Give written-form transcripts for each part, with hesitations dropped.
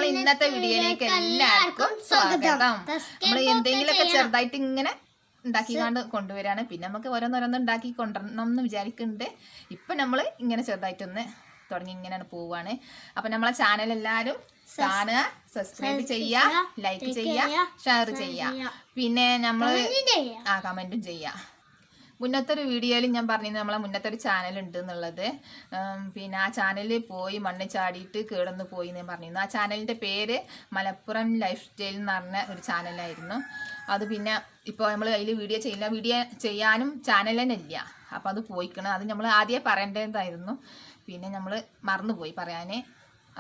നമ്മൾ ഇന്നത്തെ വീഡിയോയിലേക്ക് എല്ലാവർക്കും സ്വാഗതം. നമ്മൾ എന്തെങ്കിലുമൊക്കെ ചെറുതായിട്ട് ഇങ്ങനെ ഉണ്ടാക്കിക്കാണ്ട് കൊണ്ടുവരാണ്. പിന്നെ നമുക്ക് ഓരോന്നോരോന്ന് ഉണ്ടാക്കി കൊണ്ടുവരണം എന്ന് വിചാരിക്കുന്നുണ്ട്. ഇപ്പം നമ്മൾ ഇങ്ങനെ ചെറുതായിട്ടൊന്ന് തുടങ്ങി ഇങ്ങനെയാണ് പോവാണ്. അപ്പം നമ്മളെ ചാനൽ എല്ലാവരും കാണുക, സബ്സ്ക്രൈബ് ചെയ്യുക, ലൈക്ക് ചെയ്യുക, ഷെയർ ചെയ്യുക. പിന്നെ നമ്മൾ കമൻറ്റും ചെയ്യുക. മുന്നത്തെ ഒരു വീഡിയോയിൽ ഞാൻ പറഞ്ഞിരുന്നു നമ്മളെ മുന്നത്തെ ഒരു ചാനൽ ഉണ്ട് എന്നുള്ളത്. പിന്നെ ആ ചാനലിൽ പോയി മണ്ണ് ചാടിയിട്ട് കേടന്ന് പോയി എന്ന് പറഞ്ഞിരുന്നു. ആ ചാനലിൻ്റെ പേര് മലപ്പുറം ലൈഫ് സ്റ്റൈൽ എന്ന് പറഞ്ഞ ഒരു ചാനലായിരുന്നു. അത് പിന്നെ ഇപ്പോൾ നമ്മൾ അതിൽ വീഡിയോ ചെയ്യാനും ചാനൽ തന്നെ ഇല്ല. അപ്പോൾ അത് പോയിക്കണം. അത് നമ്മൾ ആദ്യമേ പറയേണ്ടതായിരുന്നു. പിന്നെ നമ്മൾ മറന്നുപോയി പറയാൻ.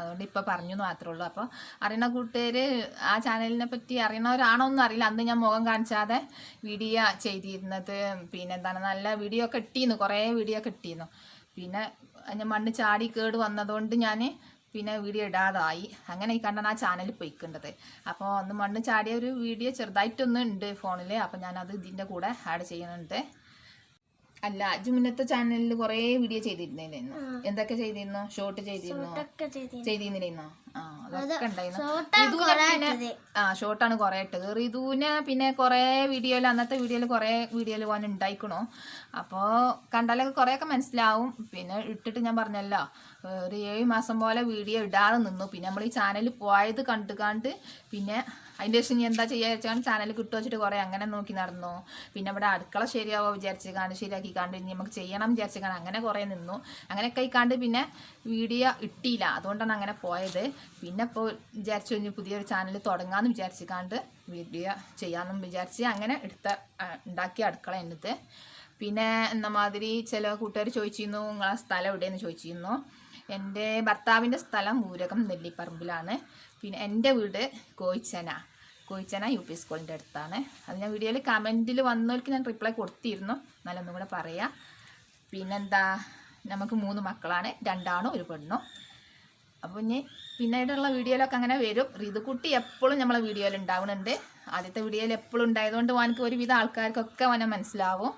അതുകൊണ്ട് ഇപ്പോൾ പറഞ്ഞു എന്ന് മാത്രമേ ഉള്ളൂ. അപ്പോൾ അറിയണ കൂട്ടുകാർ ആ ചാനലിനെ പറ്റി അറിയണവരാണോ ഒന്നും അറിയില്ല. അന്ന് ഞാൻ മുഖം കാണിച്ചാതെ വീഡിയോ ചെയ്തിരുന്നത്. പിന്നെ എന്താണ് നല്ല വീഡിയോ ഒക്കെ ഇട്ടിരുന്നു, കുറേ വീഡിയോ ഒക്കെ ഇട്ടിരുന്നു. പിന്നെ ഞാൻ മണ്ണ് ചാടി കേട് വന്നതുകൊണ്ട് ഞാൻ പിന്നെ വീഡിയോ ഇടാതായി. അങ്ങനെ ഈ കണ്ടാണ് ആ ചാനൽ പോയിക്കേണ്ടത്. അപ്പോൾ അന്ന് മണ്ണ് ചാടിയ ഒരു വീഡിയോ ചെറുതായിട്ടൊന്നും ഉണ്ട് ഫോണിൽ. അപ്പോൾ ഞാനത് ഇതിൻ്റെ കൂടെ ആഡ് ചെയ്യുന്നുണ്ട്. അല്ല, മുന്നത്തെ ചാനലിൽ കുറേ വീഡിയോ ചെയ്തിരുന്നില്ലായിരുന്നു. എന്തൊക്കെ ചെയ്തിരുന്നു? ഷോർട്ട് ചെയ്തിരുന്നില്ലായിരുന്നോ? അതൊക്കെ ഉണ്ടായിരുന്നു. ഷോർട്ടാണ് കുറേ ഇട്ടത്. റിതുവിന് പിന്നെ കുറേ വീഡിയോയിൽ അന്നത്തെ കുറേ വീഡിയോയിൽ പോകാൻ ഉണ്ടായിക്കണോ. അപ്പോൾ കണ്ടാലൊക്കെ കുറേയൊക്കെ മനസ്സിലാവും. പിന്നെ ഇട്ടിട്ട് ഞാൻ പറഞ്ഞല്ലോ, ഒരു 7 മാസം പോലെ വീഡിയോ ഇടാതെ നിന്നു. പിന്നെ നമ്മൾ ഈ ചാനൽ പോയത് കണ്ട് പിന്നെ അതിൻ്റെ ശേഷം ഇനി എന്താ ചെയ്യുക വെച്ചാൽ ചാനൽ കിട്ടുക വെച്ചിട്ട് കുറേ അങ്ങനെ നോക്കി നടന്നു. പിന്നെ ഇവിടെ അടുക്കള ശരിയാവോ വിചാരിച്ചിക്കാണ്ട് ശരിയാക്കിക്കാണ്ട് ഇനി നമുക്ക് ചെയ്യണം വിചാരിച്ചിക്കാണ്ട് അങ്ങനെ കുറേ നിന്നു. അങ്ങനെയൊക്കെ ആയിക്കാണ്ട് പിന്നെ വീഡിയോ ഇട്ടില്ല. അതുകൊണ്ടാണ് അങ്ങനെ പോയത്. പിന്നെ ഇപ്പോൾ വിചാരിച്ചു ഇനി പുതിയൊരു ചാനൽ തുടങ്ങാമെന്ന് വിചാരിച്ചിക്കാണ്ട് വീഡിയോ ചെയ്യാമെന്നും വിചാരിച്ച് അങ്ങനെ ഉണ്ടാക്കിയ അടുക്കള എന്നിട്ട്. പിന്നെ എന്ന മാതിരി ചില കൂട്ടുകാർ ചോദിച്ചിരുന്നു നിങ്ങളെ സ്ഥലം എവിടെയെന്ന് ചോദിച്ചിരുന്നു. എൻ്റെ ഭർത്താവിൻ്റെ സ്ഥലം ഊരകം നെല്ലിപ്പറമ്പിലാണ്. പിന്നെ എൻ്റെ വീട് കോയിച്ചന UP സ്കൂളിൻ്റെ അടുത്താണ്. അത് ഞാൻ വീഡിയോയിൽ കമൻറ്റിൽ വന്നവർക്ക് ഞാൻ റിപ്ലൈ കൊടുത്തിരുന്നു. എന്നാലൊന്നും കൂടെ പറയാം. പിന്നെന്താ, നമുക്ക് 3 മക്കളാണ്, 2 ആണും 1 പെണ്ണും. അപ്പോൾ ഇനി പിന്നീടുള്ള വീഡിയോയിലൊക്കെ അങ്ങനെ വരും. റിതുക്കുട്ടി എപ്പോഴും നമ്മളെ വീഡിയോയിൽ ഉണ്ടാവുന്നുണ്ട്. ആദ്യത്തെ വീഡിയോയിൽ എപ്പോഴും ഉണ്ടായതുകൊണ്ട് എനിക്ക് ഒരുവിധം ആൾക്കാർക്കൊക്കെ അവനെ മനസ്സിലാവും.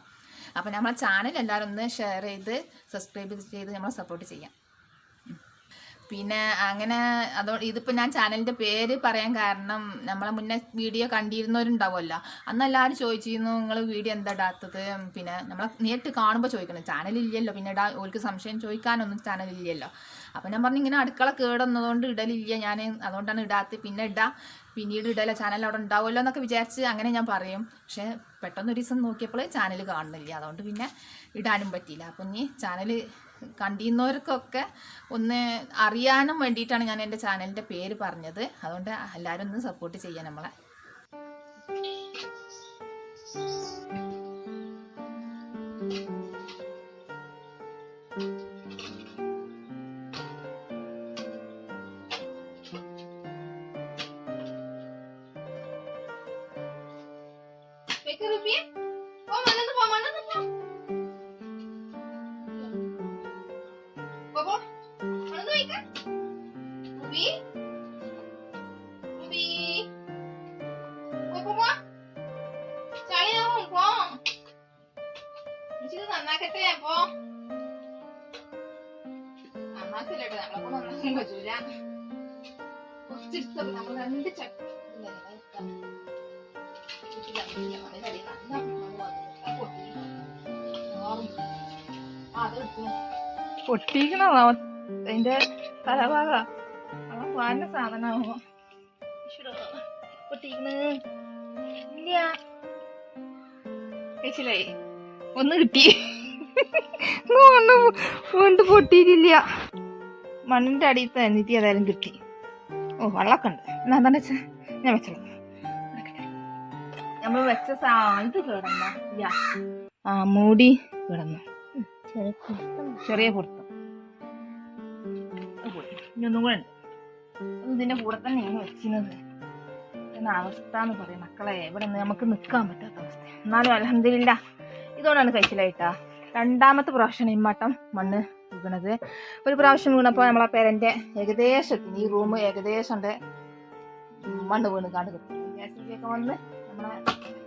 അപ്പോൾ നമ്മളെ ചാനൽ എല്ലാവരും ഒന്ന് ഷെയർ ചെയ്ത് സബ്സ്ക്രൈബ് ചെയ്ത് നമ്മളെ സപ്പോർട്ട് ചെയ്യാം. പിന്നെ അങ്ങനെ ഇതിപ്പോൾ ഞാൻ ചാനലിൻ്റെ പേര് പറയാൻ കാരണം നമ്മളെ മുന്നേ വീഡിയോ കണ്ടിരുന്നവരുണ്ടാവുമല്ലോ. അന്ന് എല്ലാവരും ചോദിച്ചിരുന്നു നിങ്ങൾ വീഡിയോ എന്താ ഇടാത്തത്. പിന്നെ നമ്മളെ നേരിട്ട് കാണുമ്പോൾ ചോദിക്കണം, ചാനലില്ലല്ലോ. പിന്നെ ഓർക്ക് സംശയം ചോദിക്കാനൊന്നും ചാനലില്ലല്ലോ. അപ്പോൾ ഞാൻ പറഞ്ഞു ഇങ്ങനെ അടുക്കള കേടുന്നതുകൊണ്ട് ഇടലില്ല ഞാൻ, അതുകൊണ്ടാണ് ഇടാത്തത്. പിന്നീട് ഇടല ചാനൽ അവിടെ ഉണ്ടാവുമല്ലോ എന്നൊക്കെ വിചാരിച്ച് അങ്ങനെ ഞാൻ പറയും. പക്ഷേ പെട്ടെന്നൊരു ദിവസം നോക്കിയപ്പോൾ ചാനൽ കാണുന്നില്ല. അതുകൊണ്ട് പിന്നെ ഇടാനും പറ്റിയില്ല. അപ്പം ഇനി ചാനൽ കണ്ടിരുന്നവർക്കൊക്കെ ഒന്ന് അറിയാനും വേണ്ടിയിട്ടാണ് ഞാൻ എൻ്റെ ചാനലിൻ്റെ പേര് പറഞ്ഞത്. അതുകൊണ്ട് എല്ലാവരും ഒന്ന് സപ്പോർട്ട് ചെയ്യാൻ നമ്മളെ. നന്നാക്കട്ടെ. അപ്പൊ നന്നാക്കില്ലട്ടോ, നമ്മളെ നന്നാക്കാൻ പറ്റൂല. കുറച്ചെടുത്ത നമ്മൾ 2 ചട്ടി പൊട്ടിക്കണോ അതിന്റെ തലഭാഗ വാന്റെ സാധനമാകുമ്പോ പൊട്ടിക്കണ് ഇല്ല. കഴിച്ചില്ലായി ഒന്ന് കിട്ടി. വീണ്ടും പൊട്ടിയിട്ടില്ല. മണ്ണിന്റെ അടിയിൽ തന്നിട്ട് ഏതായാലും കിട്ടി. വെള്ളമൊക്കെ ഉണ്ട്. എന്നാ എന്താ വെച്ചാ ഞാൻ വെച്ചോളൂ. നമ്മൾ വെച്ച ഇത് കിടന്ന മൂടി കിടന്നു. ചെറിയ പൊടുത്തം ഇനി ഒന്നും കൂടെ ഉണ്ട്. ഇതിന്റെ കൂടെ തന്നെയാണ് വെച്ചിരുന്നത്. അവസ്ഥ എന്ന് പറയും മക്കളെ. ഇവിടെ നമുക്ക് നിൽക്കാൻ പറ്റാത്ത അവസ്ഥ. എന്നാലും അൽഹംദുലില്ലാ ഇതോടാണ് കഴിച്ചിലായിട്ടാ. 2ാമത്തെ പ്രാവശ്യമാണ് ഇമ്മട്ടം മണ്ണ് വീണത്. ഒരു പ്രാവശ്യം വീണപ്പോൾ നമ്മളെ പേരൻ്റെ ഏകദേശത്തിന് ഈ റൂം ഏകദേശം മണ്ണ് വീണ് കാണ്ട് കിട്ടും. ഗ്യാസിലേക്ക് വന്ന് നമ്മളെ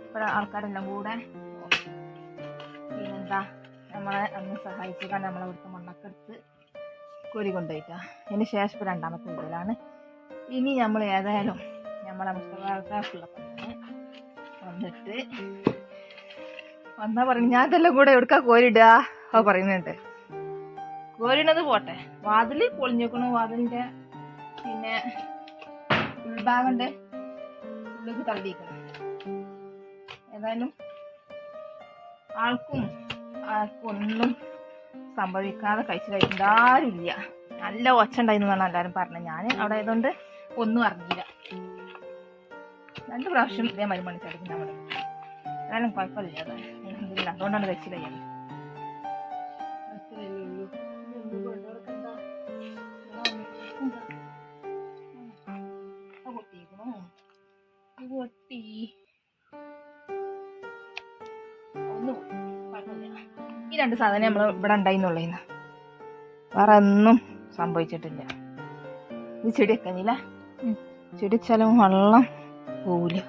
ഇവിടെ ആൾക്കാരെല്ലാം കൂടെ പിന്നെന്താ നമ്മളെ അന്ന് സഹായിച്ചാൽ നമ്മളെ ഇവിടുത്തെ മണ്ണൊക്കെ എടുത്ത് കോരി കൊണ്ടുപോയിട്ടാ. അതിന് ശേഷം ഇപ്പോൾ 2ാമത്തെ വീട്ടിലാണ് ഇനി നമ്മൾ ഏതായാലും നമ്മളെ മുസ്തഫാക്കുള്ള വന്നിട്ട് വന്നാ പറഞ്ഞു ഞാൻ ഇതെല്ലാം കൂടെ എവിടുക്കാ കോരിടുക പറയുന്നുണ്ട്. കോരിടത് പോട്ടെ, വാതില് പൊളിഞ്ഞേക്കണു. വാതിലിന്റെ പിന്നെ ഉൾഭാഗന്റെ ഉള്ളിലേക്ക് തള്ളിയിരിക്കണം. ഏതായാലും ആർക്കും ഒന്നും സംഭവിക്കാതെ കഴിച്ചു കഴിച്ചിട്ട് ആരും ഇല്ല. നല്ല ഒച്ച ഉണ്ടായിരുന്നാണ് എല്ലാവരും പറഞ്ഞത്. ഞാൻ അവിടെ ആയതുകൊണ്ട് ഒന്നും അറിഞ്ഞില്ല. 2 പ്രാവശ്യം ഇതേ മരുമണി ചടിക്കും നമ്മൾ. എന്നാലും കുഴപ്പമില്ല, അതുകൊണ്ടാണ് കഴിച്ചു കഴിയുന്നത്. ഈ 2 സാധനം നമ്മൾ ഇവിടെ ഉണ്ടായിന്നുള്ളേന്ന്, വേറെ ഒന്നും സംഭവിച്ചിട്ടില്ല. ഇത് ചെടി വെക്കാനില്ല, ചെടി വെച്ചാലും വെള്ളം പോവില്ല.